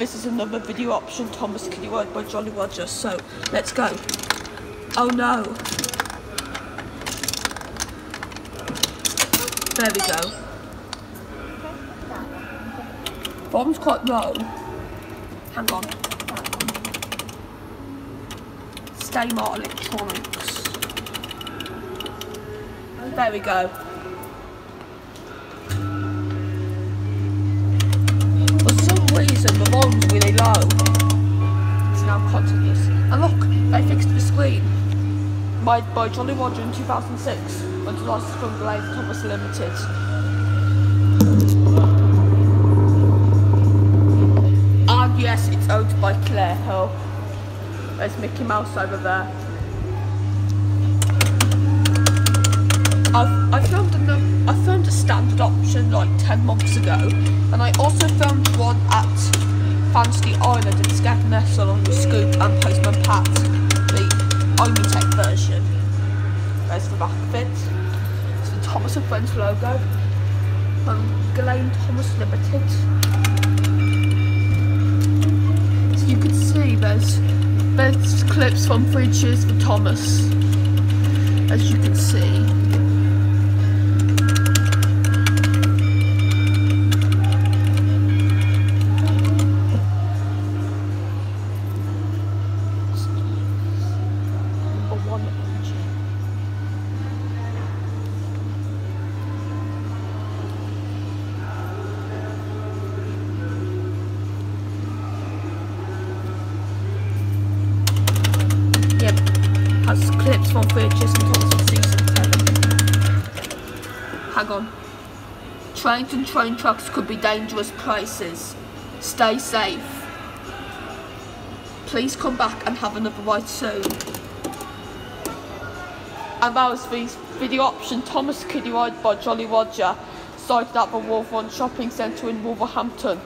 this is another video option, Thomas Kiddie Ride by Jolly Roger, so let's go. Oh no. There we go. Bottom's quite low. Hang on. Staymart Electronics. There we go. For some reason the volume's really low. It's now continuous. And look, they fixed the screen. Made by Jolly Roger in 2006 when the license from Blade Thomas Limited. And yes, it's owned by Claire Hill. There's Mickey Mouse over there. I filmed a standard option like 10 months ago, and I also filmed one at Fantasy Island in Skegness along with Scoop and Postman Pat, the Omitech version. There's the back of it. It's the Thomas and Friends logo. Glenn Thomas Limited. So you can see there's clips from 3 Cheers for Thomas, as you can see. Yep, has clips from 3 Cheers for Thomas in season 7. Hang on. Trains and train tracks could be dangerous places. Stay safe. Please come back and have another ride soon. And that was the video option Thomas Kiddie Ride by Jolly Roger, sited at the Wolf Run Shopping Centre in Wolverhampton.